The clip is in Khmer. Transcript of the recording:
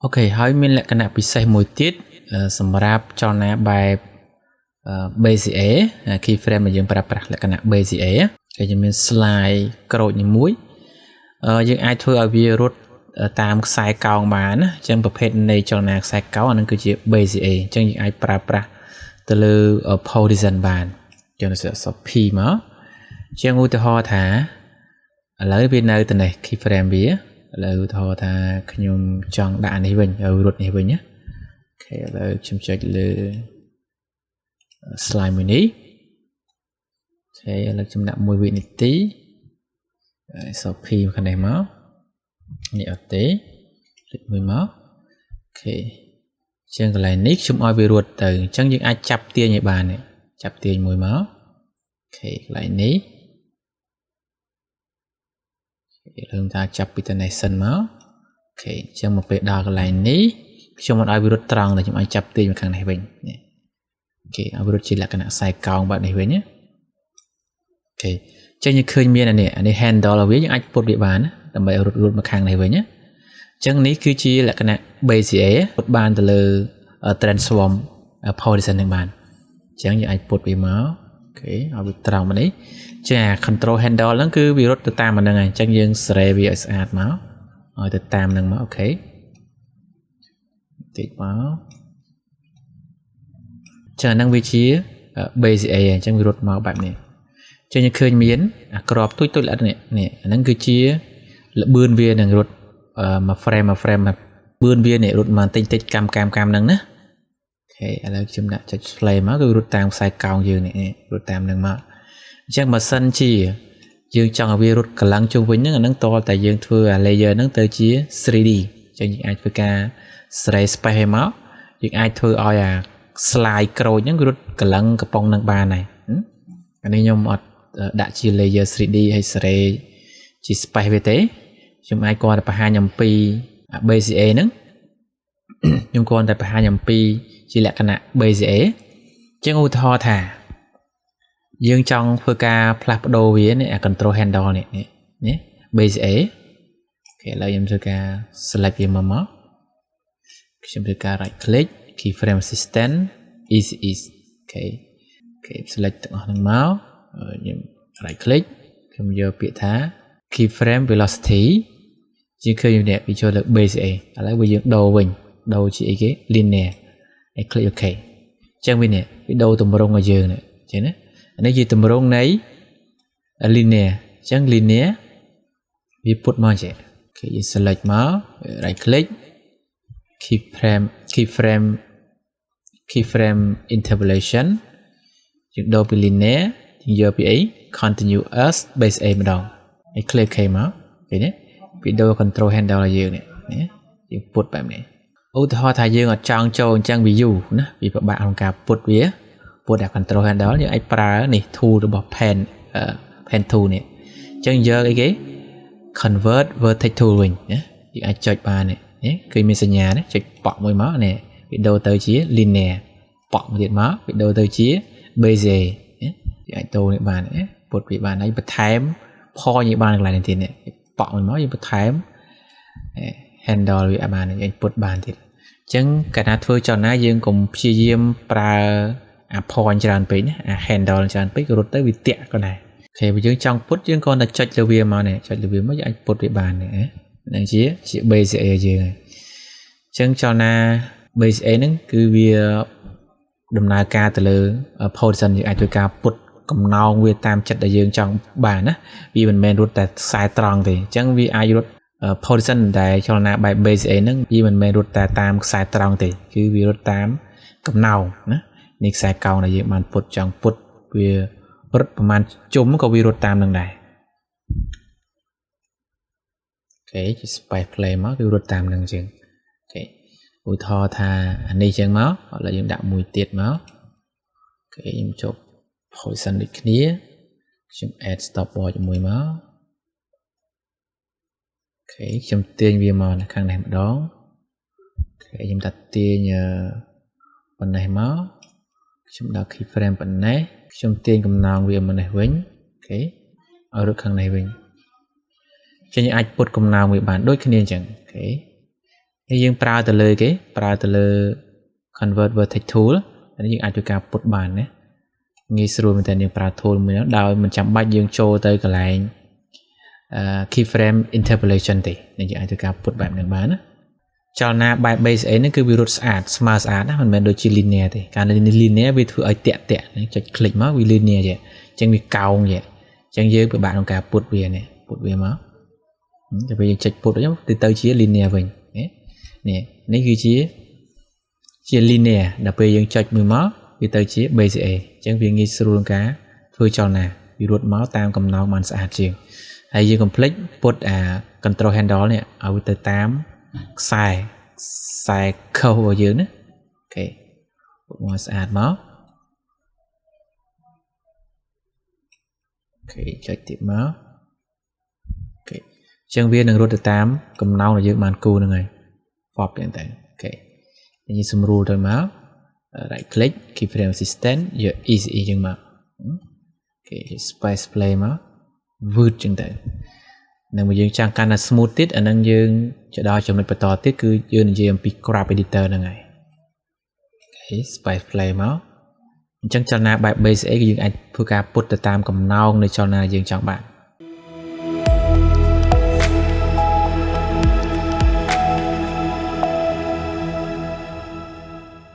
ok ហើយមានលក្ខណៈពិសេសមួយទៀតសម្រាប់ចលនាបែប BCA keyframe ដែលយើងប្រើប្រាស់លក្ខណៈ BCA គេจะមាន slide ក្រូចមួយយើងអាចធ្វើឲ្យវារត់តាមខ្សែកោងបានណាអញ្ចឹងប្រភេទនៃចលនាខ្សែកោងអានឹងគឺជា BCA អញ្ចឹងយើងអាចប្រើប្រាស់ទៅលើ position បានអញ្ចឹងsẽ P មកអញ្ចឹងឧទាហរណ៍ថាឥឡូវវានៅទៅនេះ keyframe វាឥឡូវឧទាហរណ៍ថាខ្ញុំចង់ដាក់នេះវិញឲ្យរត់នេះវិញណាអូខេឥឡូវខ្ញុំចុចលើ slide មួយនេះអូខេឥឡូវខ្ញុំដាក់1វិនាទីso P ខាងនេះមកនេះអត់ទេคลิกមួយមកអូខេអញ្ចឹងកន្លែងនេះខ្ញុំឲ្យវារត់ទៅអញ្ចឹងយើងអាចចាប់ទាញឲ្យបានចាប់ទាញមួយមកអូខេកន្លែងនេះយើងថាចាប់ពី destination មកអូខេអញ្ចឹងមកពេលដល់កន្លែងនេះខ្ញុំមិនឲ្យវារត់ត្រង់តែខ្ញុំឲ្យចាប់ទាញមកខាងនេះវិញអូខេឲ្យវារត់ជាលក្ខណៈខ្សែកោងបែបនេះវិញណាអូខេអញ្ចឹងយើងឃើញមានអានេះ handle របស់វាយើងអាចពុតវាបានដើម្បីឲ្យរត់មកខាងនេះវិញណាអញ្ចឹងនេះគឺជាលក្ខណៈ BCA ពុតបានទៅលើ transform position នឹងបានអញ្ចឹងយើងអាចពុតវាមកអូខេឲ្យវាត្រង់មកនេះចា control handle ហ្នឹងគឺវារត់ទៅតាមអាហ្នឹងហើយអញ្ចឹងយើងសេរីវាឲ្យស្អាតមកឲ្យទៅតាមហ្នឹងមកអូខេតិចមកចាហ្នឹងវាជា BCA អញ្ចឹងវារត់មកបែបនេះអញ្ចឹងយើងឃើញមានអាក្របទុយល្អិតនេះអាហ្នឹងគឺជាល្បឿនវានឹងរត់មួយ frame មួយ frame បឿនវានេះរត់មកតិចកម្មហ្នឹងណាអូខេឥឡូវខ្ញុំដាក់ចុច play មកគឺរត់តាមខ្សែកោងយើងនេះរត់តាមហ្នឹងមកអញ្ចឹងបើសិនជាយើងចង់ឲ្យវារត់កលាំងជុំវិញហ្នឹងអាហ្នឹងតតែយើងធ្វើអា layer ហ្នឹងទៅជា 3D អញ្ចឹងយើងអាចធ្វើការ select space ឲ្យមកយើងអាចធ្វើឲ្យអា slide ក្រូចហ្នឹងវារត់កលាំងកំប៉ុងហ្នឹងបានហើយអានេះខ្ញុំអត់ដាក់ជា layer 3D ហើយ select ជា space វាទេខ្ញុំអាចគាត់តែបង្ហាញអំពី BCA ហ្នឹងខ្ញុំគាត់តែបង្ហាញអំពីជាលក្ខណៈ BCA ជាងឧទាហរណ៍ថាយើងចង់ធ្វើការផ្លាស់ប្ដូរវានេះអា control handle នេះ BCA អូខេឥឡូវខ្ញុំធ្វើការ select វាមកខ្ញុំធ្វើការ right click keyframe assistant easy ease អូខេ select ទាំងអស់ហ្នឹងមកខ្ញុំ right click ខ្ញុំយកពាក្យថា keyframe velocity ជាឃើញនេះវាចូលលើ BCA ឥឡូវវាយើងដូរវិញដូរជាអីគេ linear ហើយ click OK អញ្ចឹងវានេះវាដូរទម្រង់ឲ្យយើងនេះឃើញទេអានេះជាទម្រង់នៃ linear អញ្ចឹង linear វាពុតមកចេះអូខេយើង select មក right click keyframe interpolation យើងដូរពី linear យើងយកពីអី continuous BCA ម្ដងហើយ click OK មកឃើញទេវីដេអូ control handle ឲ្យយើងនេះយើងពុតបែបនេះឧទាហរណ៍ថាយើងអត់ចង់ចូលអញ្ចឹង view ណាវាពិបាកក្នុងការពុតវាពុតដាក់ control handle យើងអាចប្រើនេះ tool របស់ pen tool នេះអញ្ចឹងយកអីគេ convert vertex tool វិញណាយើងអាចចុចបាននេះគឺមានសញ្ញានេះចុចប៉ក់មួយមកនេះវីដេអូទៅជា linear ប៉ក់មួយទៀតមកវីដេអូទៅជា BCA យើងអាចដូរនេះបានពុតវាបានហើយបន្ថែមpoint នេះបានកន្លែងនេះទៀតនេះប៉ក់មួយមកយើងបន្ថែម handle វាបានយើងពុតបានទៀតអញ្ចឹងកាលណាធ្វើចលនាយើងកុំព្យាយាមប្រើអា point ច្រើនពេកណាអា handle ច្រើនពេកក៏រត់ទៅវាតាក់ក៏ដែរអូខេបើយើងចង់ពុតយើងគ្រាន់តែចុចលើវាមកនេះចុចលើវាមកយើងអាចពុតវាបាននេះហ្នឹងជា BCA យើងហើយអញ្ចឹងចលនា BCA ហ្នឹងគឺវាដំណើរការទៅលើ position យើងអាចធ្វើការពុតកំណោងវាតាមចិត្តដែលយើងចង់បានណាវាមិនមែនរត់តែខ្សែត្រង់ទេអញ្ចឹងវាអាចរត់ position ដែលចលនាបែប BCA ហ្នឹងវាមិនមែនរត់តែតាមខ្សែត្រង់ទេគឺវារត់តាមកំណោងណានេះខ្សែកោងដែលយើងបានពុតចង់ពុតវារត់ប្រហែលជុំក៏វារត់តាមនឹងដែរអូខេជា space play មកគឺរត់តាមនឹងជាងអូខេឧទាហរណ៍ថាអានេះចឹងមកឥឡូវយើងដាក់មួយទៀតមកអូខេខ្ញុំចុច position ដូចគ្នាខ្ញុំ add stopwatch ជាមួយមកអូខេខ្ញុំទាញវាមកនៅខាងនេះម្ដងអូខេខ្ញុំដាក់ទាញប៉ុណ្ណេះមកខ្ញុំដាក់ keyframe ប៉ុណ្ណេះខ្ញុំទាញកំណោងវាមកនេះវិញអូខេឲ្យរត់ខាងនេះវិញចឹងយើងអាចពុតកំណោងវាបានដូចគ្នាអញ្ចឹងអូខេ ហើយយើងប្រើទៅលើគេប្រើទៅលើ convert vertex tool ហើយយើងអាចធ្វើការពុតបានណាងាយស្រួលមែនតើយើងប្រើ tool មួយហ្នឹងដោយមិនចាំបាច់យើងចូលទៅកន្លែងkeyframe interpolation ទេយើងអាចធ្វើការពុតបែបហ្នឹងបានណាចលនាបែប base A ហ្នឹងគឺវារត់ស្អាតស្មើស្អាតណាមិនមែនដូចជា linear ទេកាល linear វាធ្វើឲ្យតាក់ចុច click មកវា linear ចេះអញ្ចឹងវាកោងចេះអញ្ចឹងយើងពិបាកក្នុងការពុតវានេះពុតវាមកតែពេលយើងចុចពុតអញ្ចឹងទៅជា linear វិញនេះគឺជា linear ដល់ពេលយើងចុចមួយមកវាទៅជា base A អញ្ចឹងវាងាយស្រួលក្នុងការធ្វើចលនាវារត់មកតាមកំណោងបានស្អាតជាងហើយយើងកុំភ្លេចពុតអា control handle នេះឲ្យវាទៅតាមខ្សែខុសរបស់យើងណាអូខេពុតមកស្អាតមកអូខេចុចទៀតមកអូខេអញ្ចឹងវានឹងរត់ទៅតាមកំណោងដែលយើងបានគូរហ្នឹងហើយពបទៀតតែអូខេយើងសម្រួលទៅមក right click keyframe assistant យក easy អញ្ចឹងមកអូខេ space play មកវឺតអញ្ចឹងទៅនឹងបើយើងចង់កាន់តែ smooth ទៀតអានឹងយើងទៅដល់ចំណុចបន្តទៀតគឺយើងនិយាយអំពី graph editor ហ្នឹងហើយអូខេ space play មកអញ្ចឹងចលនាបែប base A គឺយើងអាចធ្វើការពុតទៅតាមកំណោងនៃចលនាយើងចង់បាន